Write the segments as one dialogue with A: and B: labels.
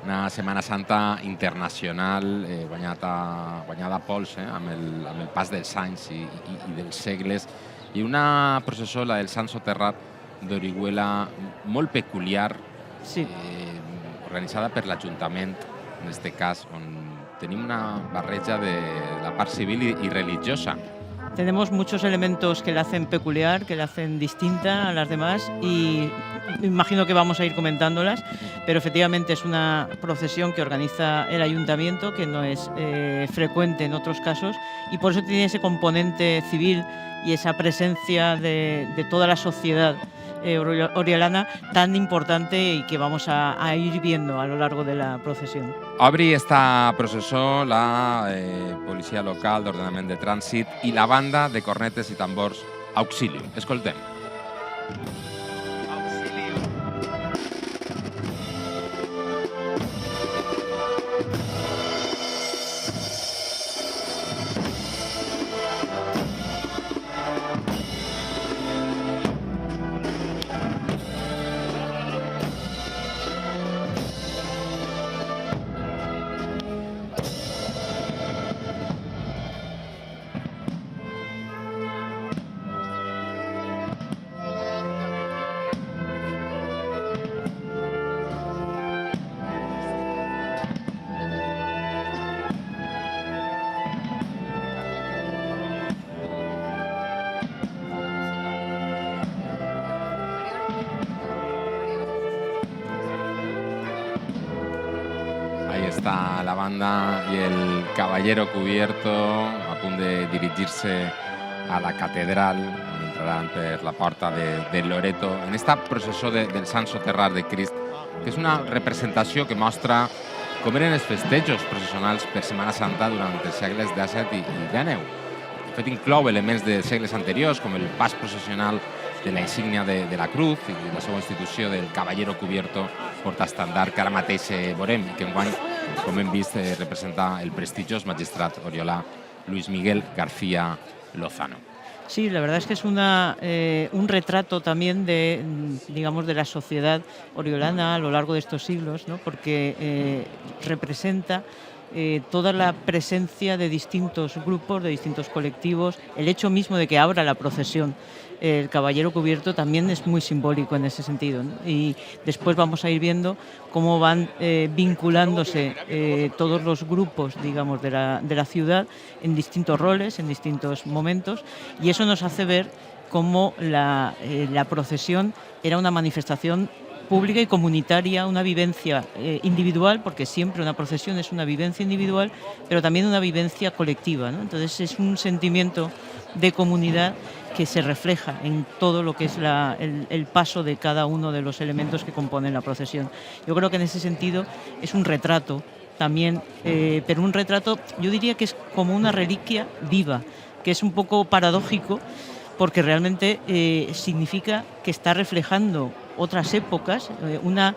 A: Una Setmana Santa internacional guanyada a pols amb el pas dels anys i dels segles, i una processó, la del Sant Soterrat d'Orihuela, molt peculiar,
B: Sí.
A: organitzada per l'Ajuntament, en aquest cas, on tenim una barreja de la part civil i religiosa.
B: Tenemos muchos elementos que la hacen peculiar, que la hacen distinta a las demás, y imagino que vamos a ir comentándolas, pero efectivamente es una procesión que organiza el ayuntamiento, que no es frecuente en otros casos, y por eso tiene ese componente civil y esa presencia de toda la sociedad oriolana tan importante y que vamos a ir viendo a lo largo de la procesión.
A: Obri esta processó la policia local d'ordenament de trànsit i la banda de cornetes i tambors Auxilio. Escoltem. Ahí está la banda y el caballero cubierto a punt de dirigir-se a la catedral, on entraran per la porta de Loreto, en esta processó del Sant Soterrat de Crist, que és una representació que mostra com eren els festejos processionals per Setmana Santa durant els segles XVII i XIX. De fet, inclou elements de segles anteriors, com el pas processional de la insígnia de la cruz i la seva institució del caballero cubierto, portaestandard, que ara mateix veurem i que enguany, com hem vist, representa el prestigiós magistrat oriolà Luis Miguel García Lozano.
B: Sí, la verdad es que es un retrato también de, digamos, de la sociedad oriolana a lo largo de estos siglos, ¿no? Porque representa toda la presencia de distintos grupos, de distintos colectivos. El hecho mismo de que abra la procesión el caballero cubierto también es muy simbólico en ese sentido, ¿no? Y después vamos a ir viendo cómo van vinculándose todos los grupos, digamos, de la ciudad en distintos roles, en distintos momentos, y eso nos hace ver cómo la procesión era una manifestación pública y comunitaria, una vivencia individual, porque siempre una procesión es una vivencia individual, pero también una vivencia colectiva, ¿no? Entonces es un sentimiento de comunidad que se refleja en todo lo que es el paso de cada uno de los elementos que componen la procesión. Yo creo que en ese sentido es un retrato también, pero un retrato, yo diría que es como una reliquia viva, que es un poco paradójico, porque realmente significa que está reflejando otras épocas, una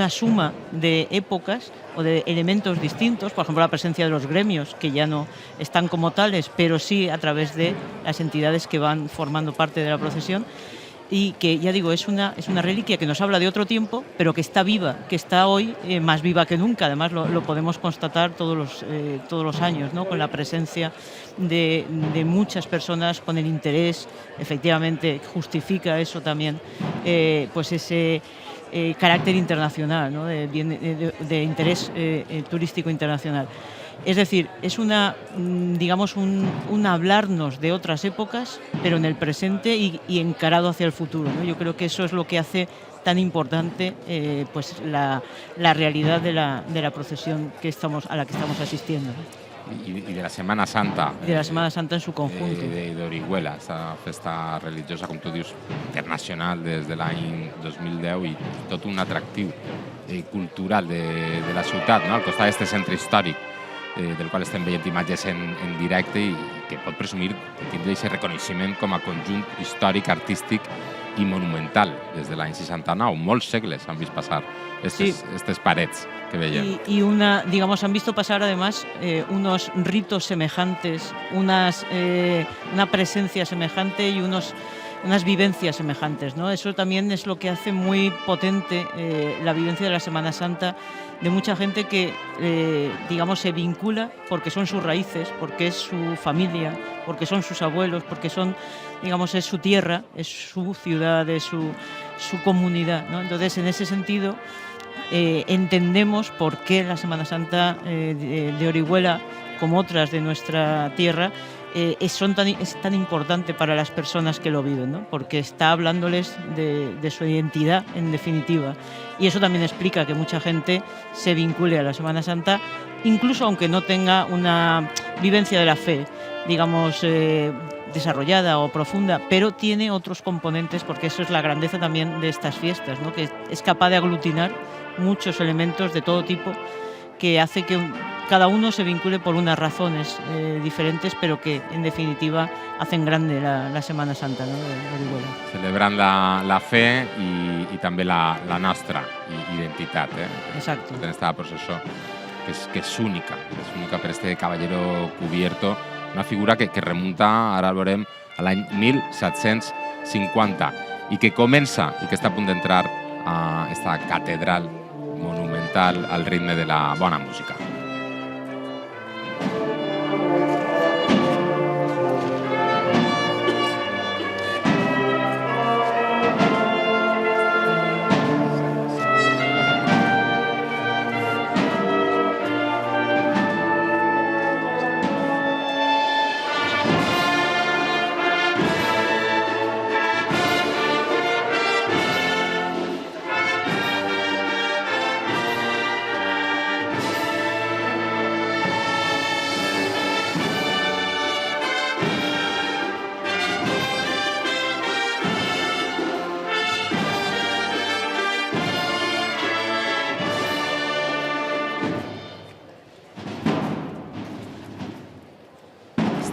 B: suma de épocas o de elementos distintos, por ejemplo la presencia de los gremios, que ya no están como tales, pero sí a través de las entidades que van formando parte de la procesión, y que, ya digo, es una reliquia que nos habla de otro tiempo, pero que está viva, que está hoy más viva que nunca. Además lo podemos constatar todos los años, ¿no? Con la presencia de muchas personas, con el interés, efectivamente justifica eso también, pues ese carácter internacional, ¿no? de interés turístico internacional. Es decir, es un hablarnos de otras épocas, pero en el presente y encarado hacia el futuro, ¿no? Yo creo que eso es lo que hace tan importante pues la realidad de la procesión a la que estamos asistiendo, ¿no?
A: I de la Setmana Santa.
B: De la Setmana Santa en su conjunto.
A: D'Orihuela, aquesta festa religiosa, com tu dius, internacional des de l'any 2010 i tot un atractiu cultural de la ciutat, no? Al costat d'aquest centre històric, del qual estem veient imatges en directe i que pot presumir de tindre aquest reconeixement com a conjunt històric, artístic i monumental des de l'any 69. Molts segles han vist passar estas parets que veiem.
B: Y han visto pasar además unos ritos semejantes, una presencia semejante y unos unas vivencias semejantes, ¿no? Eso también es lo que hace muy potente la vivencia de la Semana Santa de mucha gente que, digamos, se vincula porque son sus raíces, porque es su familia, porque son sus abuelos, porque son, digamos, es su tierra, es su ciudad, es su comunidad, ¿no? Entonces, en ese sentido, entendemos por qué la Semana Santa de Orihuela, como otras de nuestra tierra, es tan importante para las personas que lo viven, ¿no? Porque está hablándoles de su identidad, en definitiva. Y eso también explica que mucha gente se vincule a la Semana Santa, incluso aunque no tenga una vivencia de la fe, digamos, desarrollada o profunda, pero tiene otros componentes, porque eso es la grandeza también de estas fiestas, ¿no? Que es capaz de aglutinar muchos elementos de todo tipo que hace que cada uno se vincule por unas razones diferentes, pero que en definitiva hacen grande la Semana Santa, ¿no? de Orihuela.
A: Celebran la fe i també la nostra identitat.
B: Exacto.
A: En esta processó, que és única per este caballero cubierto, una figura que remunta, ara el veurem, a l'any 1750 i que comença i que està a punt d'entrar a esta catedral monumental al ritme de la bona música.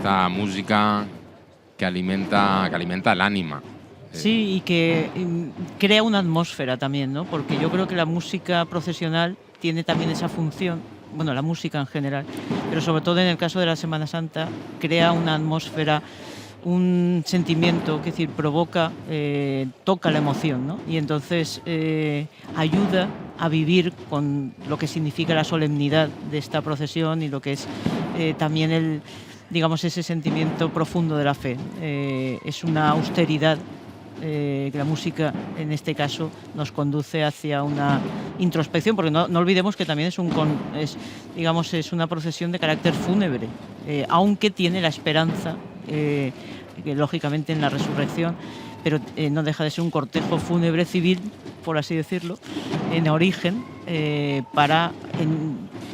A: Esta música que alimenta el ánima.
B: Sí, y que crea una atmósfera también, ¿no? Porque yo creo que la música procesional tiene también esa función, bueno, la música en general, pero sobre todo en el caso de la Semana Santa, crea una atmósfera, un sentimiento, es decir, provoca, toca la emoción, ¿no? Y entonces ayuda a vivir con lo que significa la solemnidad de esta procesión y lo que es también digamos, ese sentimiento profundo de la fe. Es una austeridad que la música, en este caso, nos conduce hacia una introspección, porque no olvidemos que también es una procesión de carácter fúnebre, aunque tiene la esperanza, que lógicamente en la resurrección, pero no deja de ser un cortejo fúnebre civil, por así decirlo, en origen, para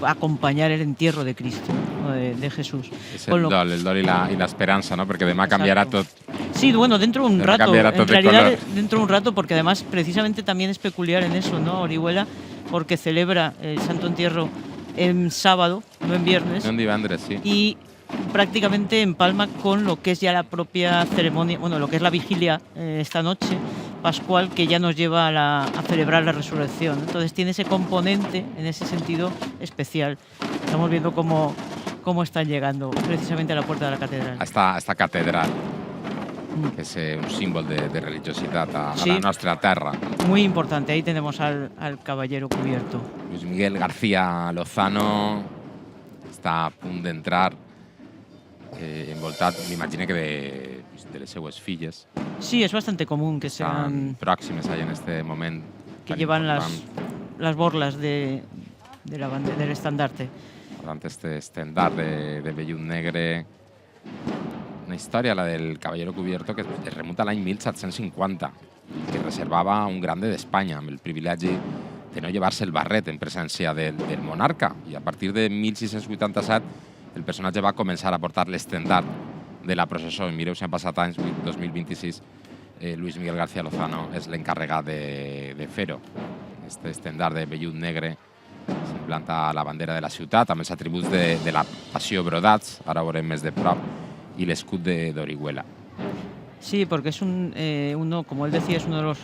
B: acompañar el entierro de Cristo, ¿no? de Jesús.
A: Es el dol y la esperanza, ¿no? Porque además cambiará todo.
B: Sí, bueno, dentro de un rato, en realidad dentro de un rato, porque además precisamente también es peculiar en eso, ¿no? Orihuela, porque celebra el Santo Entierro en sábado, no en viernes.
A: No en divendres, sí.
B: Y prácticamente empalma con lo que es ya la propia ceremonia, bueno, lo que es la vigilia esta noche pascual, que ya nos lleva a celebrar la resurrección. Entonces tiene ese componente, en ese sentido, especial. Estamos viendo cómo están llegando precisamente a la puerta de la catedral.
A: A esta catedral, que es un símbolo de religiosidad a la nuestra tierra.
B: Muy importante, ahí tenemos al caballero cubierto.
A: Luis Miguel García Lozano està a punt d'entrar envoltat, m'imagino que de les seues filles.
B: Sí, es bastante común que sean
A: próximes ahí en este moment.
B: Que llevan las borlas del estandarte.
A: Durante este estandarte de vellut negre. Una història, la del caballero cubierto, que es remunta a l'any 1750, que reservava a un grande d'Espanya amb el privilegi de no llevar-se el barret en presència del monarca. I a partir de 1687 el personatge va començar a portar l'estendard de la processó. Mireu si han passat anys, 2026, Luis Miguel García Lozano és l'encarregat de fer-ho. Este estendard de vellut negre s'implanta a la bandera de la ciutat, amb els atributs de la passió brodats, ara ho veurem més de prop, y el escut de Orihuela.
B: Sí, porque es como él decía, es uno de los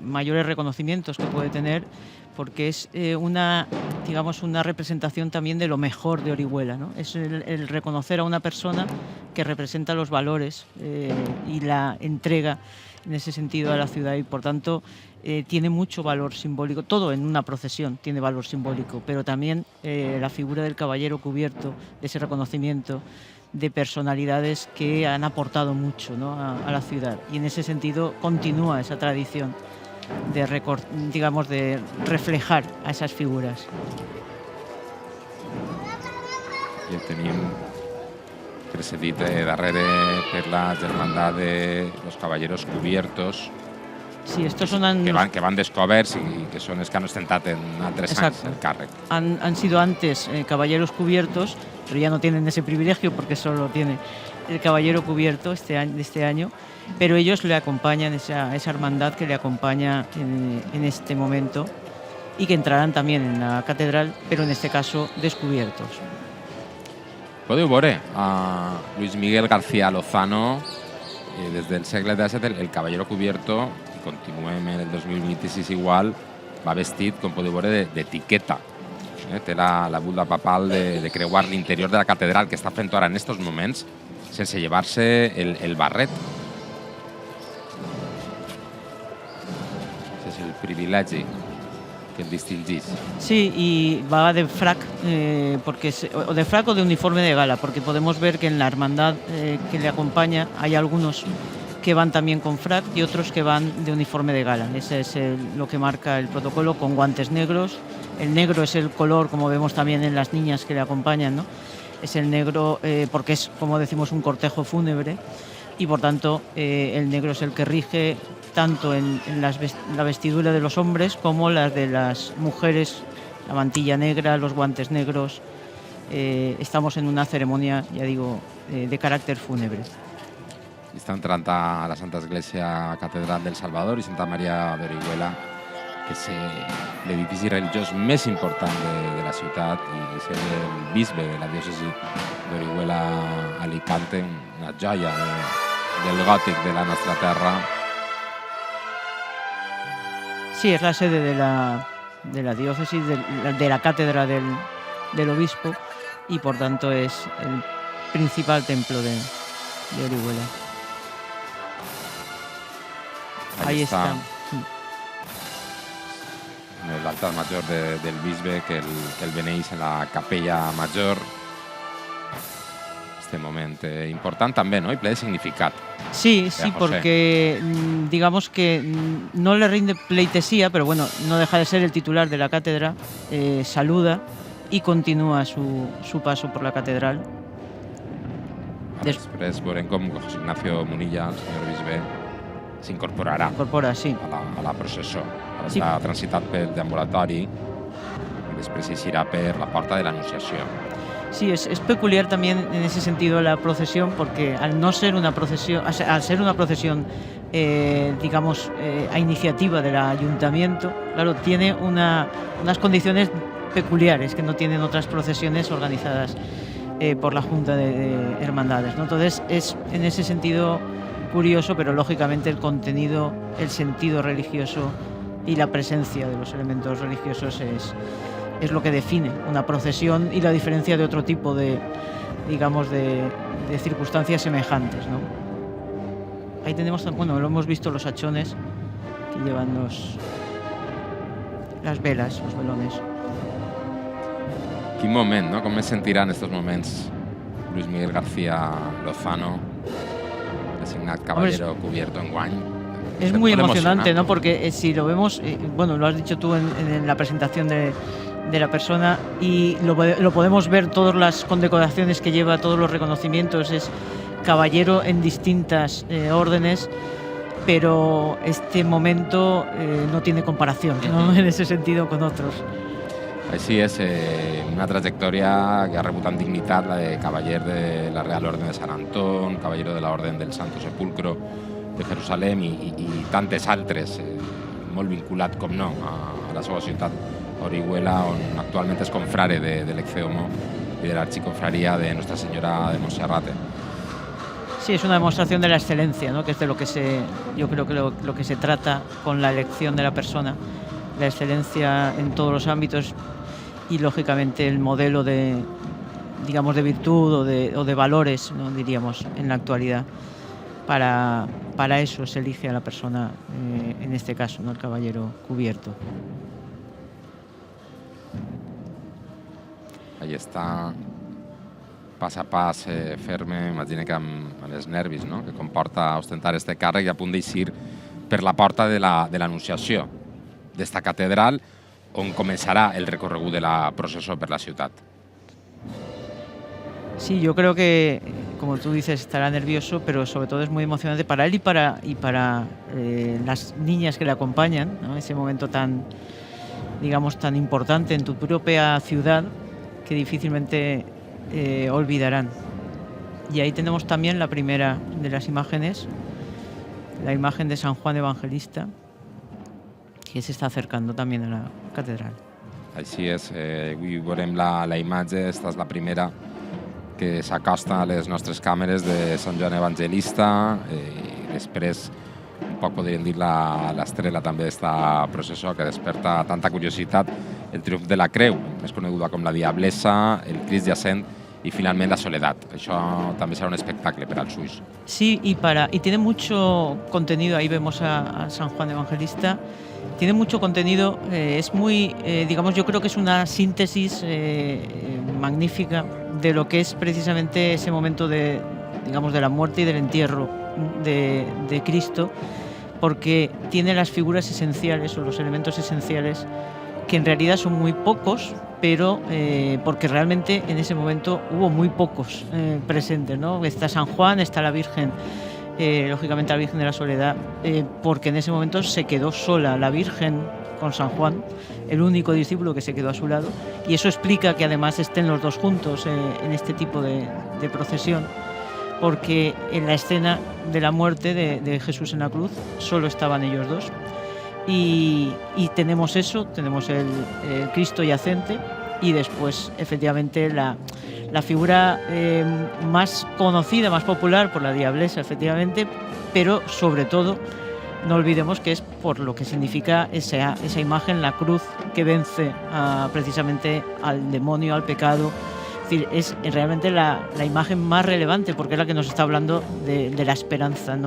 B: mayores reconocimientos que puede tener, porque es una representación también de lo mejor de Orihuela, ¿no? Es el reconocer a una persona que representa los valores y la entrega en ese sentido a la ciudad, y por tanto tiene mucho valor simbólico. Todo en una procesión tiene valor simbólico, pero también la figura del caballero cubierto, de ese reconocimiento de personalidades que han aportado mucho, ¿no?, a la ciudad, y en ese sentido continúa esa tradición de reflejar a esas figuras.
A: I el tenim precedit darrere per la germandad de los caballeros cubiertos,
B: Sí, estos son
A: que van descoberts i que són els que han ostentat en altres anys el càrrec.
B: Han sido antes caballeros cubiertos, pero ya no tienen ese privilegio porque solo tiene el caballero cubierto de este año, pero ellos le acompañan, esa hermandad que le acompaña en este momento, y que entrarán también en la catedral, pero en este caso descubiertos.
A: Podeu veure a Luis Miguel García Lozano des del segle XVII, el caballero cubierto, i continuem en el 2026 igual, va vestit, com podeu veure, d'etiqueta. Té la bula papal de creuar l'interior de la catedral, que està fent ara en aquests moments sense llevar-se el barret. És el privilegi que el distingís.
B: Sí, y va de frac, o de frac o de uniforme de gala, porque podemos ver que en la hermandad que le acompaña hay algunos que van también con frac y otros que van de uniforme de gala. Ese es lo que marca el protocolo, con guantes negros. El negro es el color, como vemos también en las niñas que le acompañan, ¿no? Es el negro porque es, como decimos, un cortejo fúnebre, y por tanto el negro es el que rige tanto en la vestidura de los hombres como las de las mujeres, la mantilla negra, los guantes negros. Estamos en una ceremonia, ya digo, de carácter fúnebre.
A: Està entrant a la Santa Església Catedral del Salvador i Santa Maria d'Orihuela, que és l'edifici religiós més important de la ciutat, i és el bisbe de la diòcesi d'Orihuela Alicante, una joia del gòtic de la nostra terra.
B: Sí, es la sede de la diócesis, de la cátedra del obispo, y por tanto es el principal templo de Orihuela. Ahí está.
A: L'altar major del bisbe, que el beneix en la capella major. Este moment important també, ¿no? Y ple de significat.
B: Sí, porque digamos que no le rinde pleitesía, pero bueno, no deja de ser el titular de la cátedra, saluda y continúa su paso por la catedral.
A: Després veurem com José Ignacio Munilla, el senyor bisbe, s'incorporarà a la processó. Ara està transitat pel deambulatori i després eixirà per la porta de l'Anunciació.
B: Sí, es peculiar también en ese sentido la procesión, porque al ser una procesión, a iniciativa del ayuntamiento, claro, tiene unas condiciones peculiares que no tienen otras procesiones organizadas por la Junta de Hermandades, ¿no? Entonces es en ese sentido curioso, pero lógicamente el contenido, el sentido religioso y la presencia de los elementos religiosos es lo que define una procesión y la diferencia de otro tipo de circunstancias semejantes, ¿no? Ahí tenemos, bueno, lo hemos visto, los hachones que llevan las velas, los velones.
A: Quin moment, no? Com es sentirà en estos moments Luis Miguel García Lozano, designat caballero cubierto enguany?
B: Es muy emocionante, ¿no? Porque si lo vemos, bueno, lo has dicho tú en la presentación de la persona, y lo podemos ver, todas las condecoraciones que lleva, todos los reconocimientos, es caballero en distintas órdenes, pero este momento no tiene comparación, ¿no? En ese sentido con otros.
A: Així és, una trajectòria que ha rebut amb dignitat, la de cavaller de la Real Orden de Sant Antón, cavallero de la Orden del Santo Sepulcro de Jerusalem i tantes altres, molt vinculat, com no, a la seva ciutat Orihuela, on actualment és confrare de l'Ecceomo y de la Archiconfraría de Nuestra Señora de Monserrate.
B: Sí, es una demostración de la excelencia, ¿no? Que es de lo que yo creo que lo que se trata con la elección de la persona, la excelencia en todos los ámbitos y, lógicamente, el modelo de, digamos, de virtud o de valores, ¿no?, diríamos, en la actualidad. Para eso se elige a la persona, en este caso, ¿no?, el caballero cubierto.
A: Ahí està, pas a pas, ferme, imagina que amb els nervis, no?, que comporta ostentar este càrrec i a punt d'eixir per la porta de l'Anunciació d'esta catedral, on començarà el recorregut de la processó per la ciutat.
B: Sí, yo creo que, como tú dices, estará nervioso, pero sobre todo es muy emocionante para él y para las niñas que le acompañan, ¿no? Ese momento tan, digamos, tan importante en tu propia ciudad que difícilmente olvidarán. Y ahí tenemos también la primera de las imágenes, la imagen de San Juan Evangelista, que se está acercando también a la catedral.
A: Així és, avui veurem la imatge, esta és la primera que s'acosta a les nostres càmeres de Sant Joan Evangelista, i després un poc podríem dir l'estrela també d'esta processó que desperta tanta curiositat, el triomf de la creu, més coneguda com la Diablessa, el Crist jacent y finalmente la soledad. Eso también será un espectáculo para el SUIS.
B: Sí, y tiene mucho contenido. Ahí vemos a San Juan Evangelista. Tiene mucho contenido. Es muy, digamos, yo creo que es una síntesis magnífica de lo que es precisamente ese momento de, digamos, de la muerte y del entierro de Cristo, porque tiene las figuras esenciales o los elementos esenciales que en realidad son muy pocos, pero porque realmente en ese momento hubo muy pocos presentes, ¿no? Está San Juan, está la Virgen, lógicamente la Virgen de la Soledad, porque en ese momento se quedó sola la Virgen con San Juan, el único discípulo que se quedó a su lado, y eso explica que además estén los dos juntos en este tipo de procesión, porque en la escena de la muerte de Jesús en la cruz solo estaban ellos dos. Y tenemos eso, tenemos el Cristo yacente y después efectivamente la figura más conocida, más popular por la Diablessa, efectivamente, pero sobre todo no olvidemos que es por lo que significa esa imagen, la cruz que vence precisamente al demonio, al pecado. Es decir, es realmente la imagen más relevante porque es la que nos está hablando de la esperanza.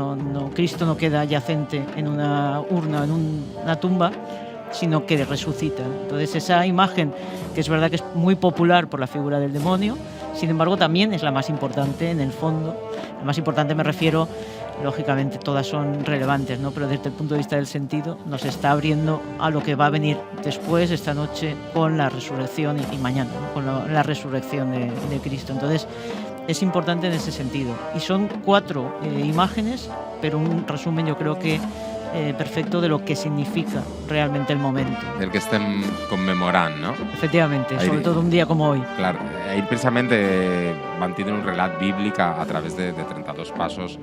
B: Cristo no queda yacente en una urna, en una tumba, sino que resucita. Entonces esa imagen, que es verdad que es muy popular por la figura del demonio, sin embargo también es la más importante en el fondo. La más importante me refiero, lógicamente todas son relevantes, ¿no? Pero desde el punto de vista del sentido nos está abriendo a lo que va a venir después, esta noche, con la resurrección y mañana, ¿no?, con la resurrección de Cristo. Entonces es importante en ese sentido. Y son 4 imágenes, pero un resumen yo creo que perfecto de lo que significa realmente el momento.
A: El que estem commemorant, no?
B: Efectivamente, ahí, sobre todo un día como hoy.
A: Clar, ahir precisament van tindre un relat bíblic a través de 32 passos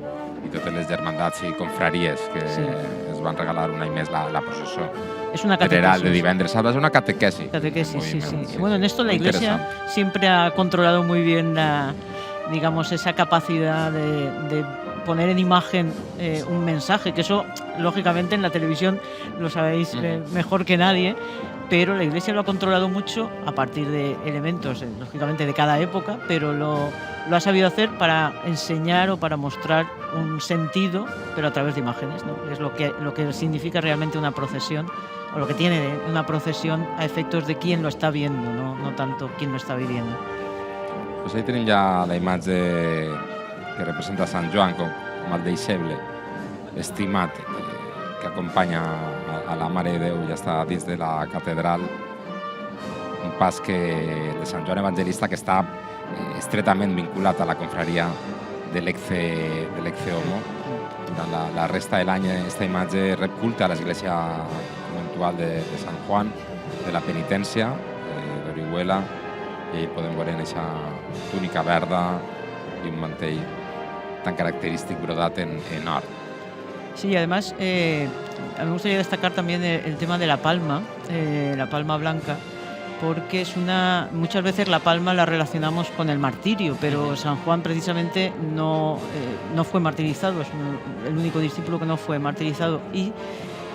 A: i totes les germandats i confraries que es van regalar un any més la processó.
B: Es una
A: catequesis. De divendres. Va ser una catequesis.
B: Catequesis, sí. Bueno, en esto la Iglesia siempre ha controlado muy bien digamos, esa capacidad de poner en imagen un mensaje, que eso, lógicamente, en la televisión lo sabéis mejor que nadie, pero la Iglesia lo ha controlado mucho a partir de elementos, lógicamente, de cada época, pero lo ha sabido hacer para enseñar o para mostrar un sentido, pero a través de imágenes, ¿no? Es lo que significa realmente una procesión, o lo que tiene una procesión a efectos de quién lo está viendo, no tanto quién lo está viviendo.
A: Pues ahí tenim ja la imatge que representa Sant Joan com el deixeble estimat que acompanya a la Mare de Déu, ja està dins de la catedral, un pas de Sant Joan Evangelista que està estretament vinculat a la confraria de l'Ecce Homo. Durant la resta de l'any aquesta imatge rep culte a l'església conventual de Sant Juan, de la penitència, d'Orihuela, y ahí podem veure aquesta túnica verda y un mantell tan característico brodat en or.
B: Sí, además a mí me gustaría destacar también el tema de la palma blanca, porque muchas veces la palma la relacionamos con el martirio, pero San Juan precisamente no fue martirizado, es el único discípulo que no fue martirizado, y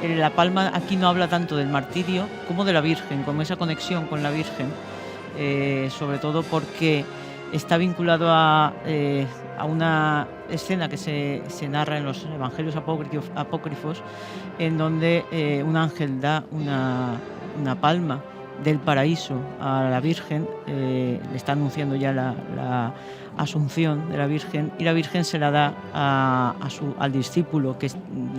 B: la palma aquí no habla tanto del martirio como de la Virgen, como esa conexión con la Virgen, sobre todo porque está vinculado a una escena que se narra en los evangelios apócrifos, en donde un ángel da una palma del paraíso a la Virgen, le está anunciando ya la asunción de la Virgen, y la Virgen se la da al discípulo que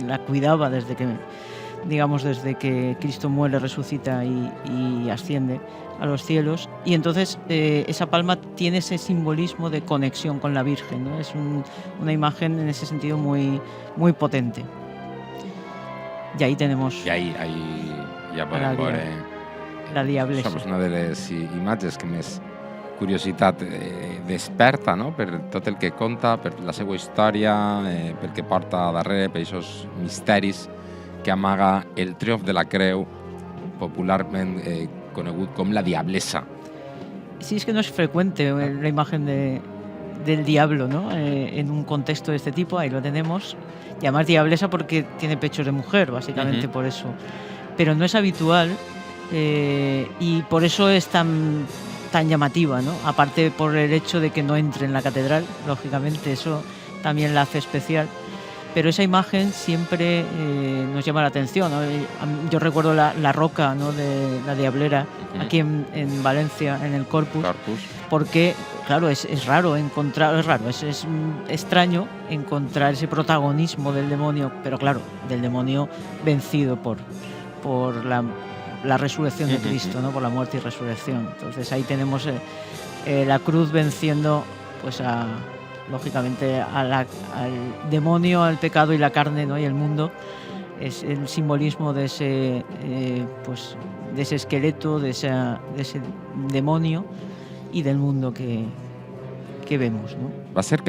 B: la cuidaba desde que Cristo muere, resucita y asciende a los cielos. Y entonces esa palma tiene ese simbolismo de conexión con la Virgen, ¿no? Es una imagen en ese sentido muy, muy potente. Y ahí tenemos...
A: I ahí ja podem veure...
B: La diablessa.
A: És una de les imatges que més curiositat desperta, no? Per tot el que conta, per la seva història, pel que porta darrere, per aquests misteris que amaga el triomf de la creu, popularment conegut com la diablessa.
B: Sí, es que no es frecuente la imagen del diablo, ¿no? En un contexto de este tipo, ahí lo tenemos. Y además diablesa porque tiene pechos de mujer, básicamente por eso. Pero no es habitual y por eso es tan llamativa, ¿no? Aparte por el hecho de que no entre en la catedral, lógicamente, eso también la hace especial. Pero esa imagen siempre nos llama la atención, ¿no? Yo recuerdo la roca, ¿no? De la Diablera aquí en Valencia, en el Corpus. Porque, claro, es raro encontrar, es extraño encontrar ese protagonismo del demonio, pero claro, del demonio vencido por la resurrección de Cristo, ¿no? Por la muerte y resurrección. Entonces ahí tenemos la cruz venciendo, pues lógicamente al demonio, al pecado y la carne, ¿no? Y el mundo. Es el simbolismo de ese esqueleto, de ese demonio y del mundo que vemos, no?
A: Va ser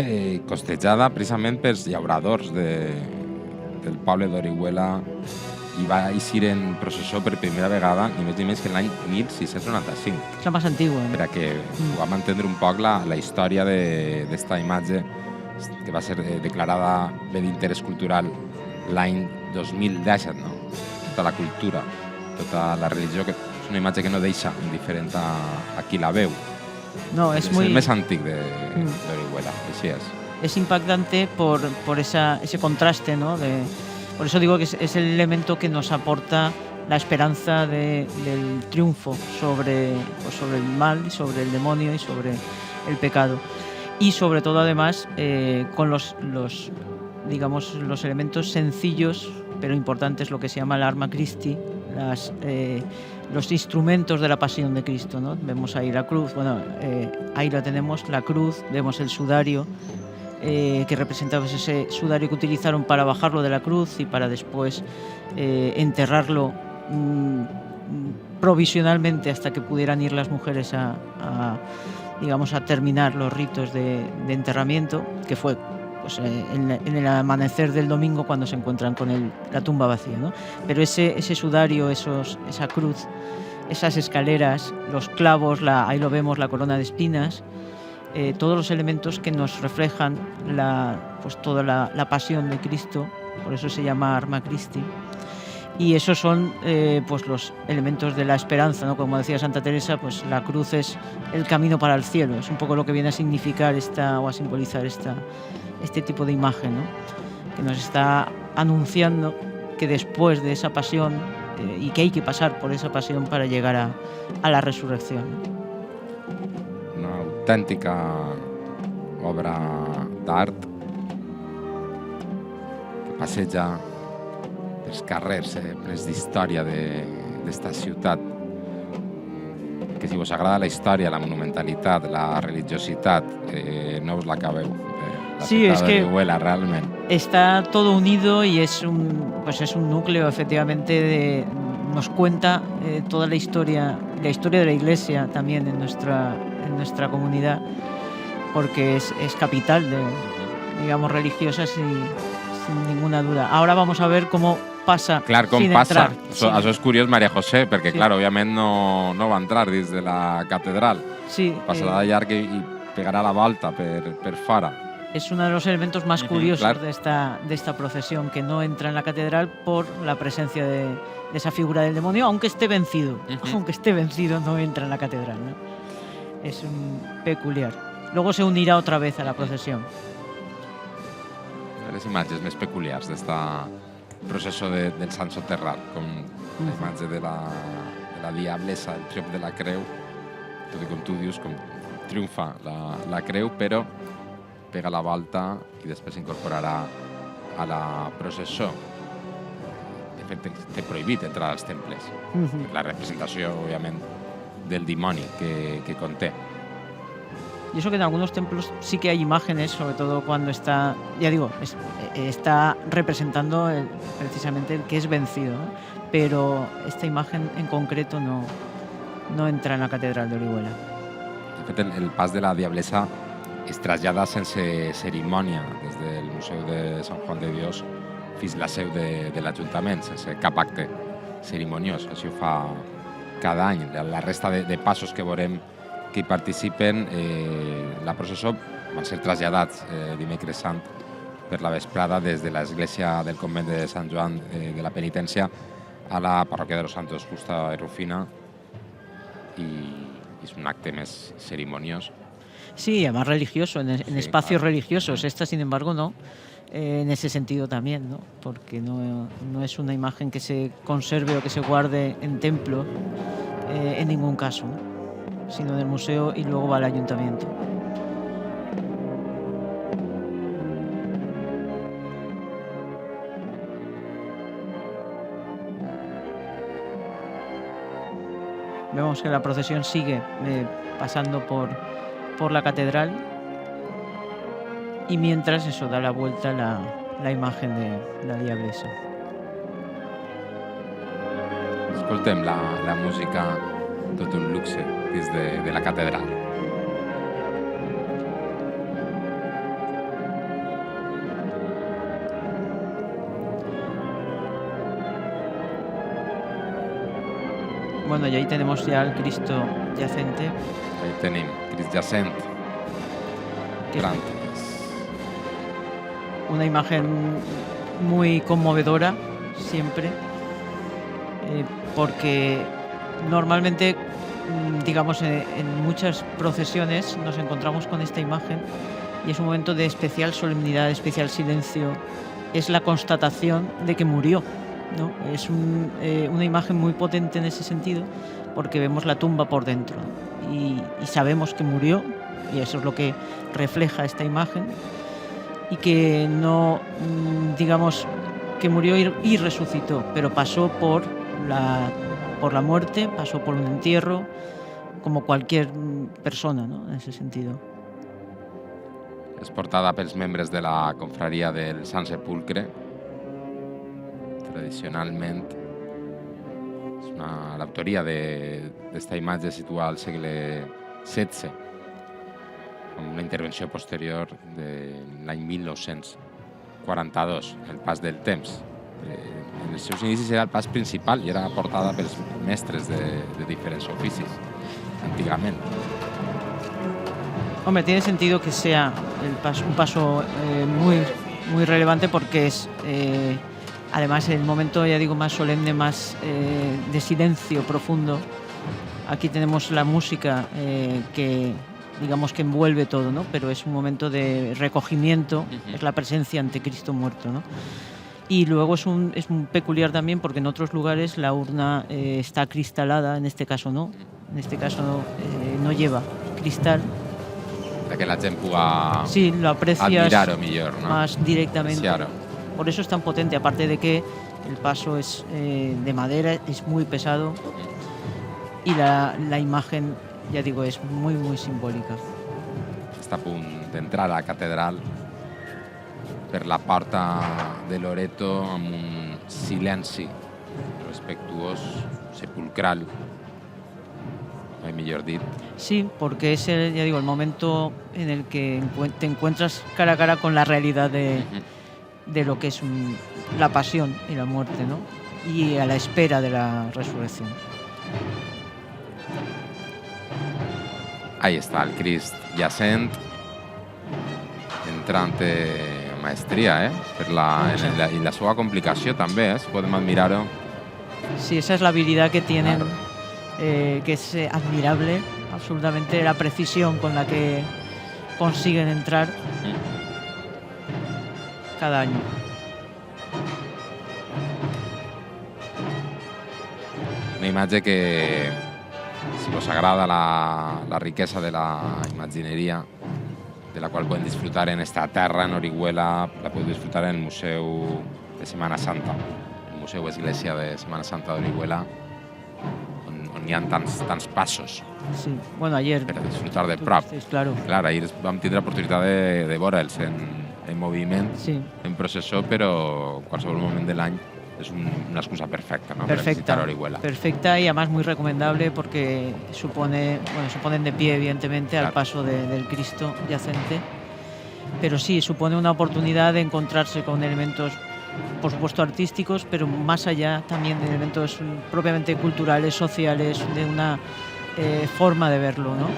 A: costejada precisament pels llauradors del poble d'Orihuela i va eixir en processó per primera vegada ni més ni menys que l'any 1695.
B: És la més antigua.
A: Per a que puguem entendre un poc la història d'esta imatge que va ser declarada bé d'interès cultural l'any 2017, no? Tota la cultura, tota la religió, que és una imatge que no deixa indiferent a qui la veu.
B: No, es
A: el més antic d'Orihuela, així és.
B: Es impactante por ese contraste, ¿no? Por eso digo que es el elemento que nos aporta la esperanza del triunfo sobre el mal, sobre el demonio y sobre el pecado. Y sobre todo, además, con los elementos sencillos pero importantes, lo que se llama el Arma Christi, los instrumentos de la pasión de Cristo, ¿no? Vemos ahí la cruz, ahí la tenemos, la cruz, vemos el sudario, que representa ese sudario que utilizaron para bajarlo de la cruz y para después enterrarlo provisionalmente hasta que pudieran ir las mujeres a terminar los ritos de enterramiento, que fue pues, en el amanecer del domingo cuando se encuentran con la tumba vacía, ¿no? Pero ese sudario, esa cruz, esas escaleras, los clavos, ahí lo vemos, la corona de espinas, todos los elementos que nos reflejan toda la pasión de Cristo, por eso se llama Arma Christi. Y esos son los elementos de la esperanza, ¿no? Como decía Santa Teresa, pues la cruz es el camino para el cielo. Es un poco lo que viene a significar o a simbolizar este tipo de imagen, ¿no? Que nos está anunciando que después de esa pasión y que hay que pasar por esa pasión para llegar a la resurrección.
A: Una autèntica obra d'art que passeja els carrers plens d'història d'esta ciutat, que si vos agrada la història, la monumentalitat, la religiositat, no us l'acabeu. La ciutat d'Orihuela, realment.
B: Está todo unido y es un núcleo, efectivamente, nos cuenta toda la historia de la Iglesia también en nuestra comunidad, porque es capital religiosa sin ninguna duda. Ahora vamos a ver cómo passa sin entrar.
A: Això és curiós, Maria José, perquè, clar, òbviament no va entrar dins de la catedral.
B: Sí.
A: Passarà de llarg i pegarà la volta per fora.
B: Es uno de los elementos más curiosos
A: claro.
B: de esta procesión, que no entra en la catedral por la presencia de esa figura del demonio, aunque esté vencido. Aunque esté vencido, no entra en la catedral, ¿no? Es peculiar. Luego se unirá otra vez a la procesión.
A: Les imatges més peculiars d'este processó del Sant Soterrat, com la imatge de la diablessa, el triomf de la creu, tot i com tu dius, com triomfa la creu, però pega la volta i després s'incorporarà a la processó. De fet, té prohibit entrar als temples. La representació, òbviament, del dimoni que conté.
B: Y eso que en algunos templos sí que hay imágenes, sobre todo cuando está, ya digo, está representando precisamente el que es vencido, ¿no? Pero esta imagen en concreto no entra en la Catedral de Orihuela.
A: De fet, el pas de la diablessa es trasllada sense cerimònia des del Museu de Sant Juan de Dios fins la seu de l'Ajuntament, sense cap acte cerimoniós. Així ho fa cada any. La resta de passos que veurem que hi participen, la processó van ser traslladats dimecres sant per la vesprada des de l'església del convent de Sant Joan de la Penitència a la parròquia de los Santos Justa y Rufina, y es un acte més cerimoniós.
B: Sí, además religioso, en espacios
A: claro.
B: religiosos. Esta, sin embargo, no. En ese sentido también, ¿no? Porque no es una imagen que se conserve o que se guarde en templo en ningún caso, ¿no? Sino en el museo y luego va al ayuntamiento. Vemos que la procesión sigue pasando por la catedral, y mientras eso da la vuelta la imagen de la diablesa.
A: Escoltem la música, tot un luxe dins de la catedral.
B: Bueno, y ahí tenemos ya al Cristo yacente.
A: Ahí tenim Crist jacent.
B: Que es
A: Gran.
B: una imagen muy conmovedora siempre, porque normalmente, digamos, en muchas procesiones nos encontramos con esta imagen y es un momento de especial solemnidad, de especial silencio. Es la constatación de que murió, ¿no? Es una imagen muy potente en ese sentido, porque vemos la tumba por dentro y sabemos que murió, y eso es lo que refleja esta imagen, y que no, digamos, que murió y resucitó, pero pasó por la muerte, pasó por un entierro, como cualquier persona, ¿no? En ese sentido.
A: És portada pels membres de la confraria del Sant Sepulcre. Tradicionalment, l'autoria d'esta imatge situa al segle XVI, amb una intervenció posterior de l'any 1942, el pas del temps. En els seus inicis era el pas principal i era portada pels mestres de diferents oficis, antigament.
B: Hombre, tiene sentido que sea un paso muy relevante, porque es además el momento, ya digo, más solemne, más de silencio profundo. Aquí tenemos la música que, digamos, que envuelve todo, ¿no? Pero es un momento de recogimiento, es la presencia ante Cristo muerto, ¿no? Y luego es un peculiar también, porque en otros lugares la urna está acristalada, en este caso no. En este caso no lleva cristal.
A: De que la gent puga
B: sí, lo aprecias
A: admirar-ho millor, no?
B: Más directamente.
A: Apreciar-ho.
B: Por eso es tan potente, aparte de que el paso es de madera, es muy pesado, y la imagen, ya digo, es muy, muy simbòlica.
A: Està a punt d'entrar a la catedral per la porta de Loreto amb un silenci respectuós, sepulcral, mai millor dit.
B: Sí, porque es ya digo, el momento en el que te encuentras cara a cara con la realidad de lo que es la pasión y la muerte, ¿no? Y a la espera de la resurrección.
A: Ahí está el Crist jacent, entrante maestria, per i la seva complicació també, si podem admirar-ho.
B: Sí, esa es la habilidad que tienen, que es admirable, absolutamente, la precisión con la que consiguen entrar cada año.
A: Una imatge que, si us agrada la riquesa de la imagineria, de la qual podem disfrutar en esta terra, en Orihuela, la podeu disfrutar en el Museu de Setmana Santa, el Museu Església de Setmana Santa d'Orihuela, on hi ha tants passos.
B: Sí, bueno, ayer.
A: Per a disfrutar de prop.
B: Claro.
A: Clar, ahir vam tindre l'oportunitat de veure'ls en moviment,
B: sí,
A: en processó, però qualsevol moment de l'any es una excusa perfecta, ¿no?
B: Perfecta,
A: para visitar Orihuela.
B: Perfecta y además muy recomendable porque suponen de pie, evidentemente, claro, al paso del Cristo yacente. Pero sí, supone una oportunidad de encontrarse con elementos, por supuesto, artísticos, pero más allá también de elementos propiamente culturales, sociales, de una forma de verlo, ¿no?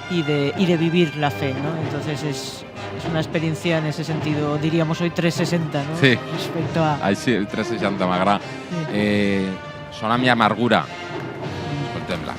B: Y de vivir la fe, ¿no? Entonces es una experiencia en ese sentido, diríamos hoy 360, ¿no?
A: Sí.
B: Respecto a...
A: Ai, sí, el 360 m'agrada. Sí. Sona mi amargura. Escoltem-la.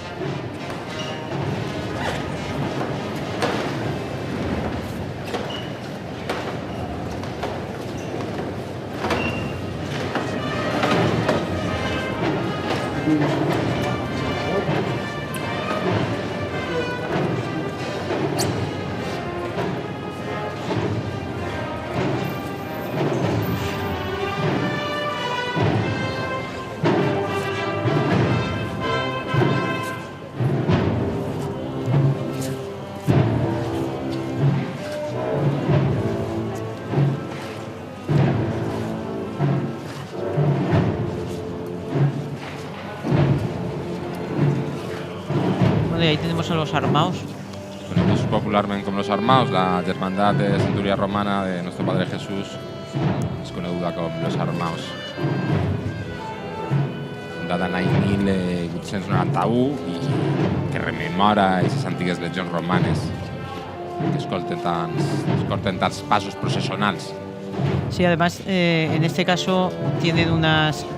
B: Y ahí tenemos a los armaos.
A: Conocidos popularmente como los armaos, la hermandad de Centuria Romana de Nuestro Padre Jesús es coneguda com los armaos. Fundada l'any 1891 i que rememora aquestes antigues legions romanes que escolten tants passos processionals.
B: Sí, además en este caso tiene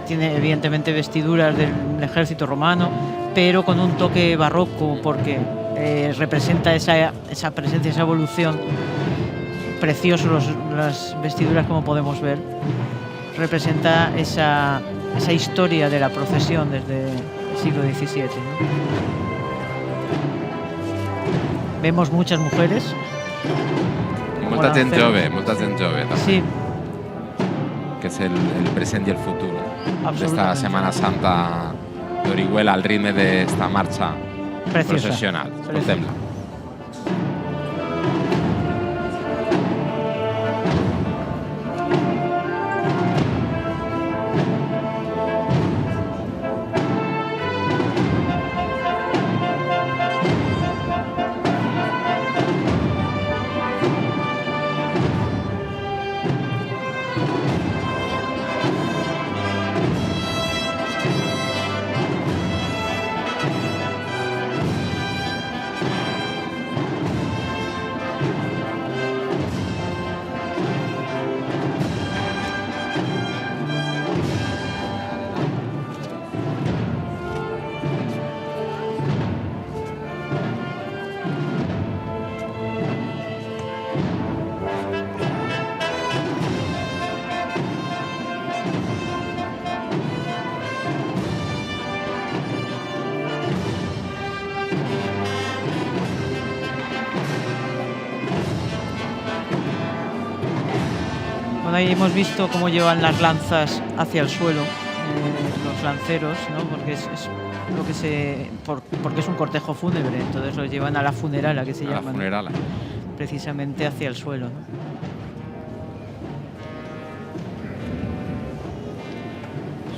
B: evidentemente vestiduras del ejército romano, pero con un toque barroco porque representa esa presencia, esa evolución. Preciosos las vestiduras, como podemos ver. Representa esa historia de la procesión desde el siglo XVII, ¿no? Vemos muchas mujeres.
A: I molta gent jove també.
B: Sí.
A: Que és el present i el futur d'esta Setmana Santa d'Orihuela al ritme d'esta marxa processional. Escoltem-la.
B: Ahí hemos visto cómo llevan las lanzas hacia el suelo, los lanceros, ¿no? Porque es lo que porque es un cortejo fúnebre, entonces los llevan a la funerala, que se llama.
A: La funerala.
B: Precisamente hacia el suelo, ¿no?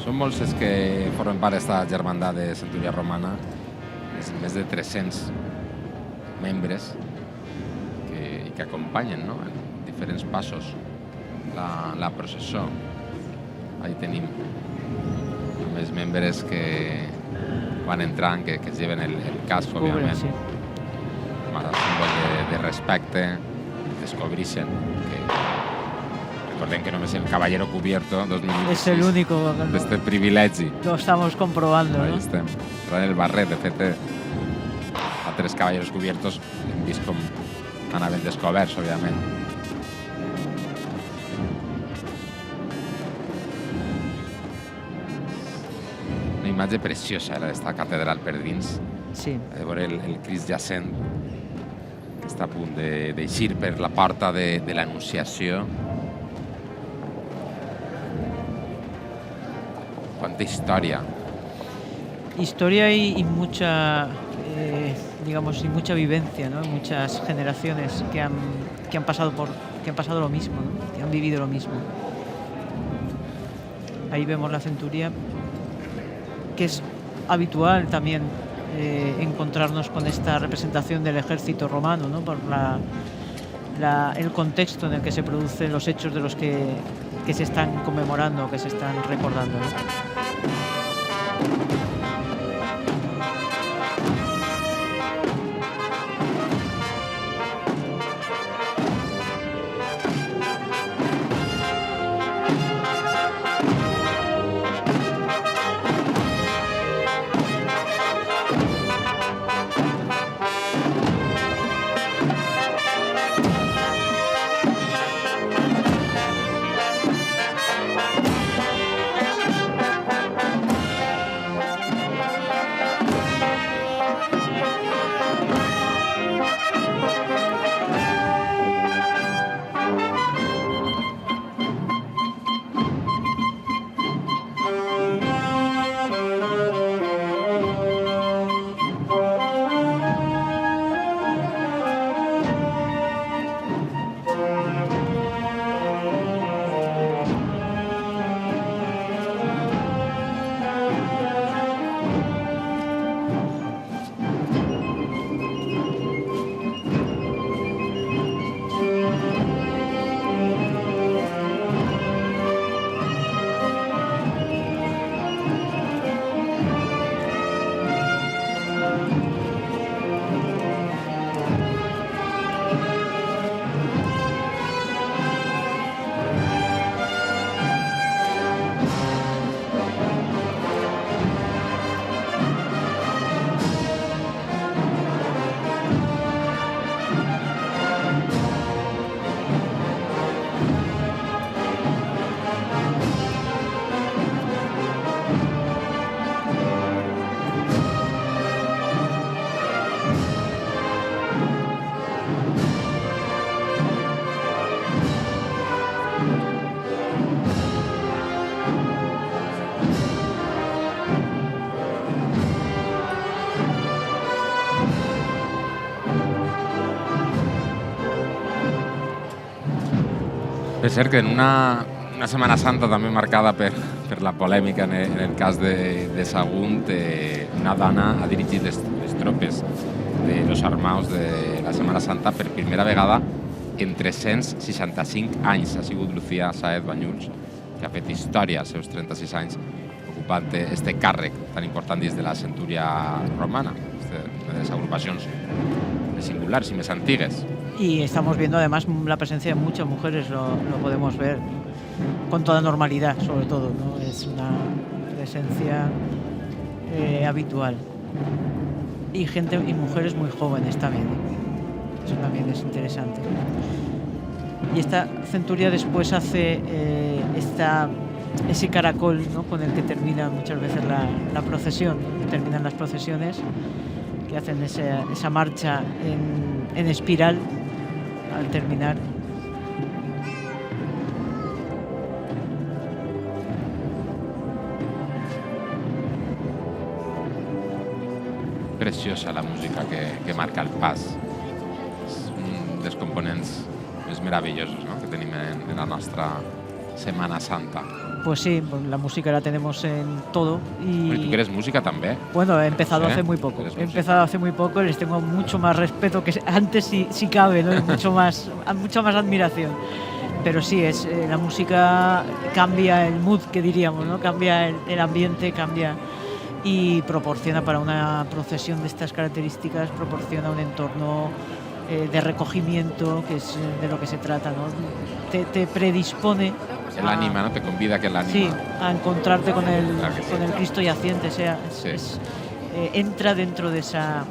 A: Són molts els que formen part d'esta germandat de Centuria Romana, més de 300 membres que acompanyen, no? En diferents passos la processó. Ahí tenim més membres que van entrant, que es lleven el casco, òbviament. Sí. Com a símbol de respecte, descobrixen que recordem que només el Caballero Cubierto 2016
B: es el único,
A: d'este privilegi.
B: lo estamos comprobando,
A: Ahí
B: ¿no?
A: estem, traient el barret. De fet, altres Caballeros Cubiertos hem vist com anaven descoberts, òbviament. Una imatge preciosa era d'esta catedral per dins.
B: Sí.
A: De veure el Crist jacent que està a punt d'eixir per la porta de l'Anunciació. Quanta història.
B: Historia y mucha, digamos, y mucha vivencia, ¿no? Muchas generaciones que han pasado lo mismo, ¿no? Que han vivido lo mismo. Ahí vemos la centuria, que es habitual también encontrarnos con esta representación del ejército romano, ¿no? Por el contexto en el que se producen los hechos de los que se están conmemorando, que se están recordando, ¿no?
A: És cert que en una Setmana Santa també marcada per la polèmica en el cas de Sagunt, una dona ha dirigit les tropes de los armaus de la Setmana Santa per primera vegada en 365 anys. Ha sigut Lucía Sáez Banyuls, que ha fet història als seus 36 anys ocupant este càrrec tan important dins de la centúria romana, una de les agrupacions singulares y más antiguas.
B: Y estamos viendo además la presencia de muchas mujeres, lo podemos ver con toda normalidad, sobre todo, ¿no? Es una presencia habitual. Y mujeres muy jóvenes también, ¿eh? Eso también es interesante. Y esta centuria después hace ese caracol, ¿no? Con el que termina muchas veces la procesión, ¿no? Que terminan las procesiones, que hacen esa marcha en espiral al terminar.
A: Preciosa la música que marca el pas. És un dels components més meravellosos, ¿no? Que tenim en la nostra Semana Santa.
B: Pues sí, la música la tenemos en todo.
A: ¿Y tú que eres música también?
B: Bueno, he empezado hace muy poco. Les tengo mucho más respeto que antes, si cabe, ¿no? Y mucha más admiración. Pero sí, la música cambia el mood, que diríamos, ¿no? Cambia el ambiente, cambia y proporciona para una procesión de estas características, proporciona un entorno de recogimiento, que es de lo que se trata, ¿no? Te predispone.
A: El ánima, ¿no? Te convida que el ánima.
B: Sí, a encontrarte con el,
A: Claro que sí.
B: con el Cristo yaciente, o sea,
A: Sí.
B: entra dentro de esa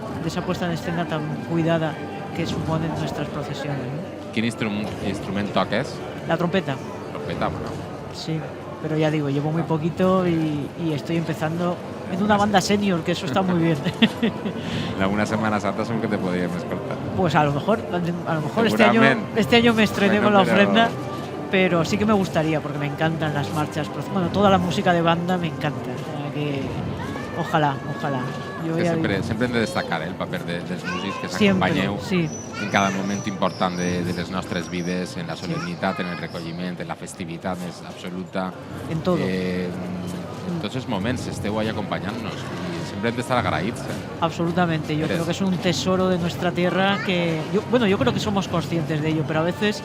B: puesta en escena tan cuidada que suponen nuestras procesiones, ¿no?
A: Quin instrument toques?
B: La trompeta,
A: Trompeta, bueno.
B: sí, pero ya digo, llevo muy poquito y estoy empezando en una banda senior, que eso está muy bien.
A: Alguna Semana Santa segur que te podríem escoltar.
B: Pues a lo mejor
A: Segurament.
B: este año me estrené
A: Bueno,
B: con la
A: pero-
B: ofrenda, pero sí que me gustaría, porque me encantan las marchas. Bueno, toda la música de banda me encanta. O sea que ojalá. Jo
A: Que
B: ja
A: sempre hem de destacar el paper dels músics que
B: Sempre,
A: s'acompanyeu
B: sí.
A: en cada moment important de les nostres vides, en la solemnitat, en el recolliment, en la festivitat més absoluta.
B: En todo.
A: En tots els moments esteu ahí acompanyant-nos i sempre hem d'estar agraïts.
B: Absolutamente, yo
A: Eres.
B: creo que es un tesoro de nuestra tierra que, yo creo que somos conscientes de ello, pero a veces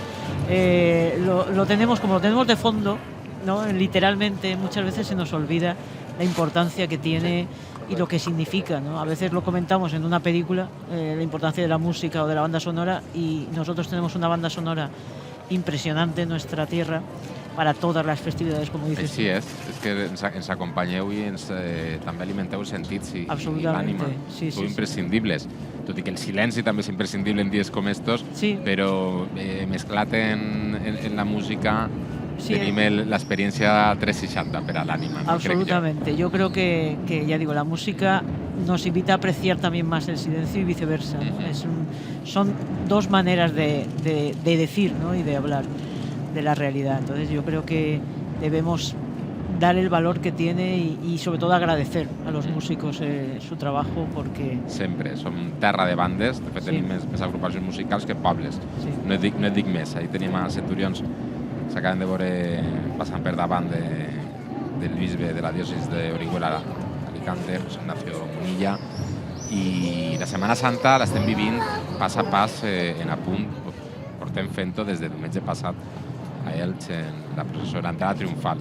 B: lo tenemos, como lo tenemos de fondo, ¿no? Literalmente, muchas veces se nos olvida la importancia que tiene y lo que significa, ¿no? A veces lo comentamos en una película, la importancia de la música o de la banda sonora, y nosotros tenemos una banda sonora impresionante en nuestra tierra para todas las festividades, como dices.
A: Així és que ens acompanyeu i també alimenteu els sentits i
B: Absolutamente,
A: l'ànima.
B: sí,
A: Sou
B: sí.
A: imprescindibles. Tot i que el silenci també és imprescindible en dies com estos,
B: Sí.
A: però mesclat en la música
B: Sí,
A: tenim l'experiència 360 per a l'ànima. No?
B: Absolutamente. Yo creo que, ya digo, la música nos invita a apreciar también más el silencio y viceversa, ¿no?
A: Ujú.
B: Son dos maneras de decir, ¿no? Y de hablar de la realidad. Entonces yo creo que debemos dar el valor que tiene y sobre todo agradecer a los músicos su trabajo, porque
A: Sempre. Som terra de bandes. De fet,
B: Sí.
A: tenim més agrupacions musicals que pobles.
B: sí,
A: No et dic més. Ahir tenim a Centurions, s'acaben de veure passant per davant del bisbe de la diòcesis d'Orihuela, Alicante, José Ignacio Munilla, i la Setmana Santa l'estem vivint pas a pas en apunt. Portem fent-ho des de diumenge passat a Elx, en la processó de l'entrada triomfal,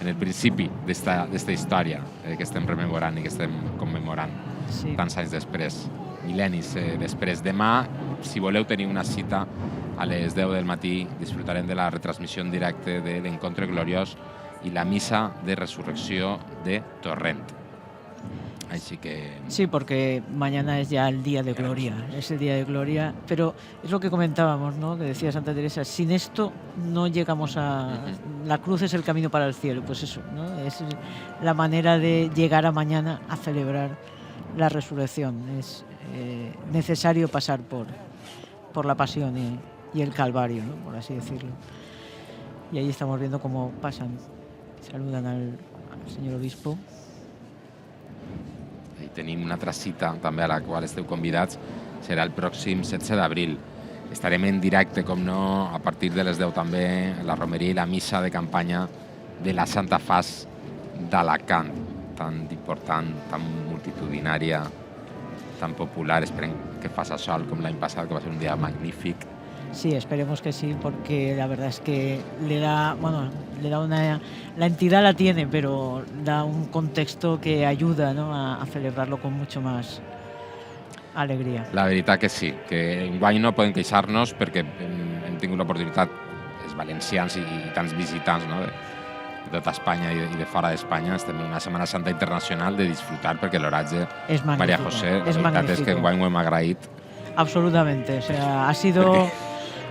A: en el principi d'esta història que estem rememorant i que estem commemorant
B: sí.
A: tants anys després, mil·lennis després. Demà, si voleu tenir una cita a les 10 del matí, disfrutarem de la retransmissió en directe de l'Encontre Gloriós i la missa de resurrecció de Torrent. Així que...
B: Sí, porque mañana es ya el día de gloria, es el día de gloria, pero es lo que comentábamos, ¿no? Que decía Santa Teresa, sin esto no llegamos a... La cruz es el camino para el cielo, pues eso, ¿no? Es la manera de llegar a mañana a celebrar la resurrección. Es necesario pasar por la pasión y el calvario, ¿no? Por así decirlo. Y ahí estamos viendo cómo pasan, saludan al señor obispo.
A: I tenim una altra cita també a la qual esteu convidats, serà el pròxim 16 d'abril. Estarem en directe, com no, a partir de les 10 també, la romeria i la missa de campanya de la Santa Fas d'Alacant, tan important, tan multitudinària, tan popular. Esperem que faça sol com l'any passat, que va ser un dia magnífic.
B: Sí, esperemos que sí, porque la verdad es que le da una... La entidad la tiene, pero da un contexto que ayuda, ¿no? a celebrarlo con mucho más alegria.
A: La veritat que sí, que enguany no podem queixar-nos perquè hem tingut l'oportunitat, els valencians i tants visitants, no? de tota Espanya i de fora d'Espanya, estem en una Setmana Santa internacional de disfrutar, perquè l'oratge
B: Es magnífico.
A: María José, la
B: es
A: veritat és que enguany ho hem agraït.
B: Absolutamente, o sea, ha sido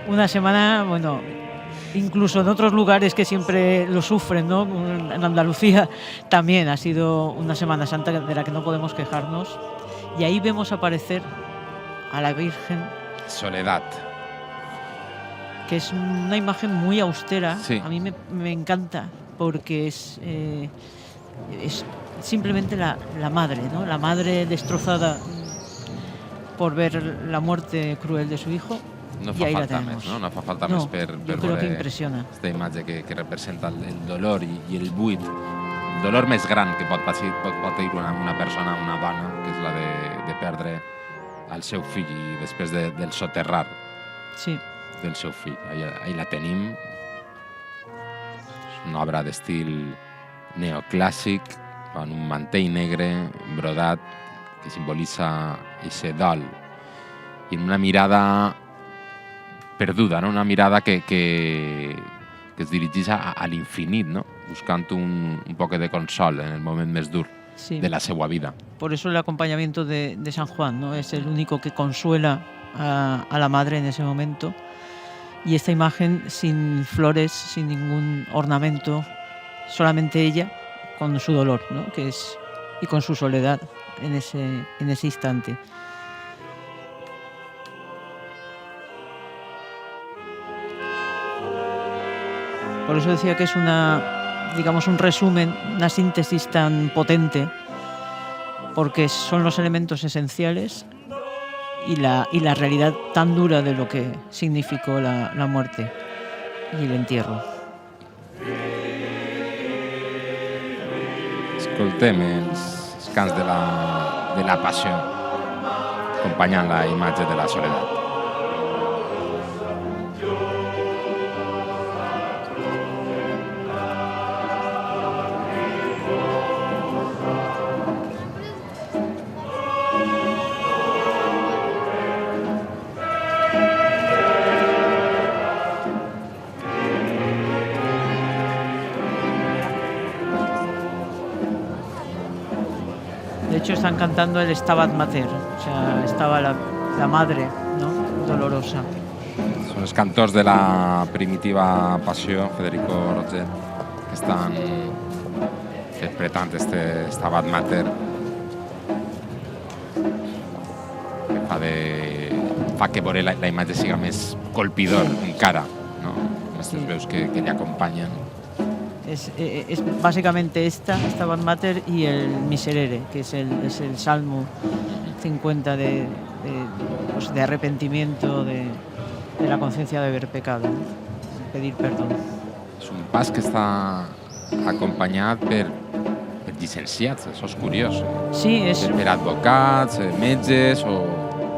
B: una semana, bueno, incluso en otros lugares que siempre lo sufren, ¿no? En Andalucía también ha sido una Semana Santa de la que no podemos quejarnos. Y ahí vemos aparecer a la Virgen,
A: Soledat.
B: que es una imagen muy austera.
A: Sí.
B: A mí me encanta porque es simplemente la madre, ¿no? La madre destrozada por ver la muerte cruel de su hijo.
A: No
B: I
A: fa
B: ahí la
A: falta
B: tenemos.
A: més, no? No fa falta
B: No,
A: més per
B: yo creo que
A: veure
B: impresiona.
A: aquesta imatge que representa el dolor i el buit. El dolor més gran que pot patir una persona, una dona, que és la de perdre el seu fill i després del soterrar
B: Sí,
A: del seu fill. Ahí la tenim. És una obra d'estil neoclàssic, amb un mantell negre brodat que simbolitza aquest dol i en una mirada perduda, no? Una mirada que es dirigeix a l'infinit, no? Buscant un poc de consol en el moment més dur de la seva vida.
B: Por eso el acompañamiento de San Juan, ¿no? Es el único que consuela a la madre en ese momento. Y esta imagen sin flores, sin ningún ornamento, solamente ella con su dolor, ¿no? Y con su soledad en ese instante. Por eso decía que es un resumen, una síntesis tan potente, porque son los elementos esenciales y la realidad tan dura de lo que significó la muerte y el entierro.
A: Escoltem els cants de la passió, acompanyant la imatge de la soledat.
B: De hecho, están cantando el Stabat Mater, o sea, estaba la madre, ¿no? Dolorosa.
A: Són els cantors de la primitiva passió, Federico Roger, que estan interpretant este Stabat Mater, que fa que veure la imatge siga més colpidor encara, no? Aquestes veus que li acompanyen.
B: Es básicamente Stabat Mater y el Miserere, que es el Salmo 50 de arrepentimiento, de la conciencia de haber pecado, ¿no? Pedir perdón.
A: És un pas que està acompanyat per llicenciats, això és curiós.
B: Sí,
A: per advocats, metges o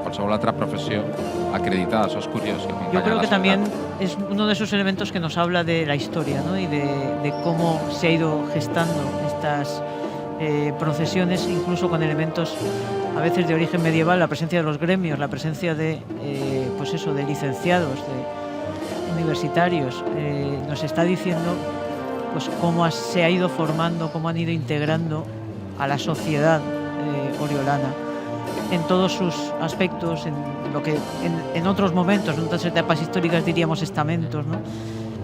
A: qualsevol altra professió acreditada, això és curiós.
B: Yo creo que también es uno de esos elementos que nos habla de la historia, ¿no? Y de cómo se ha ido gestando estas procesiones, incluso con elementos a veces de origen medieval, la presencia de los gremios, la presencia de licenciados, de universitarios, nos está diciendo pues cómo se ha ido formando, cómo han ido integrando a la sociedad oriolana en todos sus aspectos, en lo que en otros momentos, en otras etapas históricas diríamos estamentos, ¿no?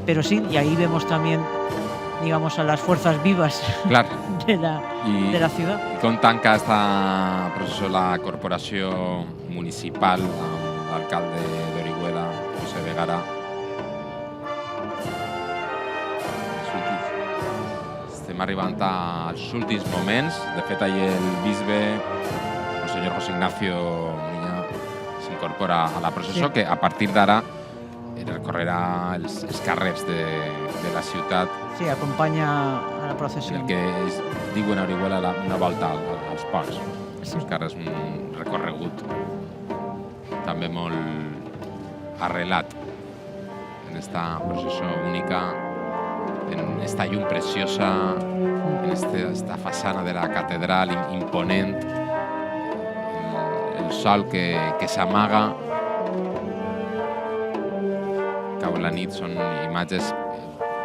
B: Pero sí, y ahí vemos también, digamos, a las fuerzas vivas de la ciudad.
A: I com tanca esta processió la corporació municipal, l'alcalde d'Orihuela, José Vegara. Estem arribant als últims moments. De fet, ahir el bisbe, el senyor José Ignacio Muña, s'incorpora a la processó, que a partir d'ara recorrerà els carrers de la ciutat.
B: Sí, acompanya a la processió.
A: En el que es diuen a Orihuela una volta als ponts. Els carrers, un recorregut també molt arrelat en esta processó única, en esta llum preciosa, en esta façana de la catedral imponent, el sol que s'amaga. Cau la nit, són imatges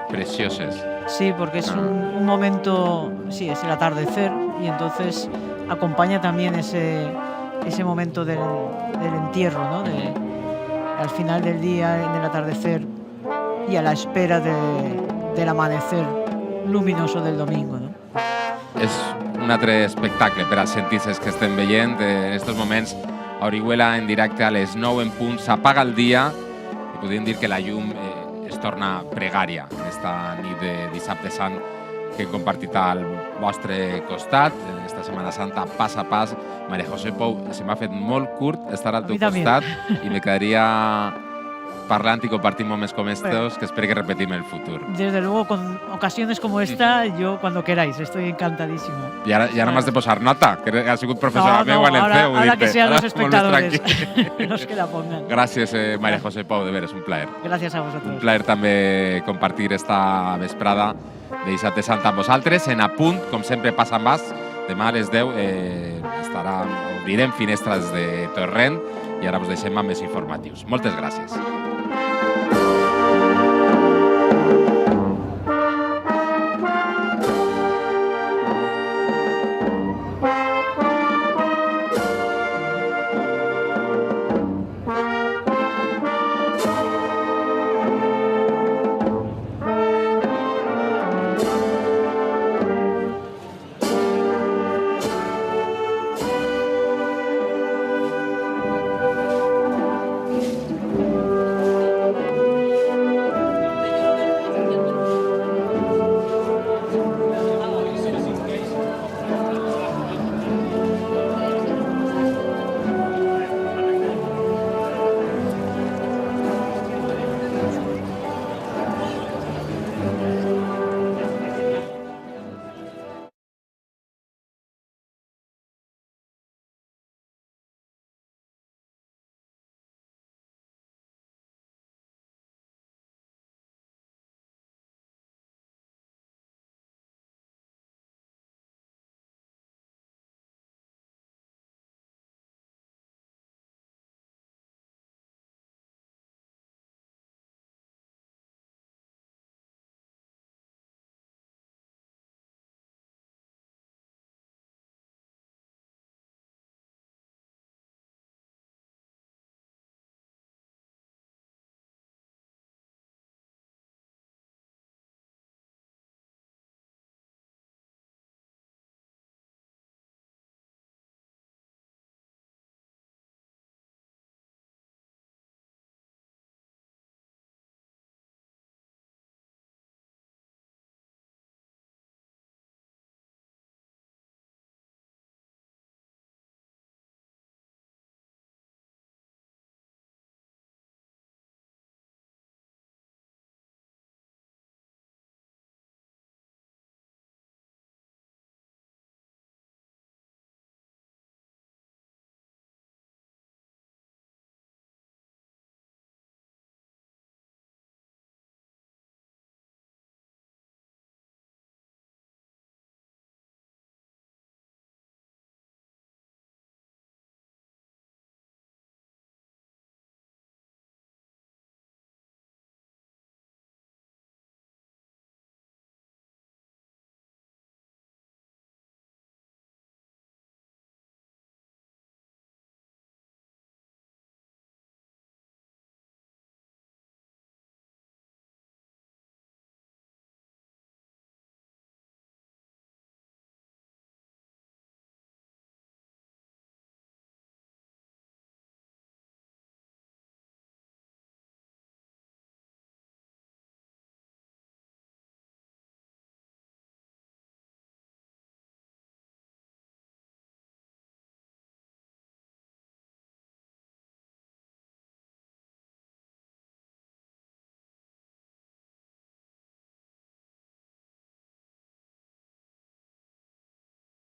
A: precioses.
B: Sí, porque es un momento, sí, es el atardecer, y entonces acompaña también ese momento del entierro, ¿no? Al final del día, en el atardecer, y a la espera del amanecer luminoso del domingo, ¿no?
A: És un altre espectacle per als científics que estem veient. En aquests moments, a Orihuela, en directe a les 9 en punt, s'apaga el dia i podríem dir que la llum es torna pregària en aquesta nit de dissabte sant que hem compartit al vostre costat. En aquesta Setmana Santa, pas a pas. María José Pou, se m'ha fet molt curt estar al teu costat i me quedaria parlant y compartir momentos como estos, que espero que repetim en el futuro.
B: Desde luego, con ocasiones como esta, yo cuando queráis, estoy encantadísimo.
A: Y ahora ya no más de posar nota, que ha sido profesora meu en el CEU.
B: Ahora que sean los espectadores los que la pongan.
A: Gràcies, María José Pou, de veres, un plaer.
B: Gràcies a vosotros.
A: Un plaer també compartir esta vesprada de dissabte sant amb vosaltres. En apunt, com sempre passa amb Demà a les 10 obrirem finestres de Torrent i ara us deixem amb més informatius. Moltes gràcies.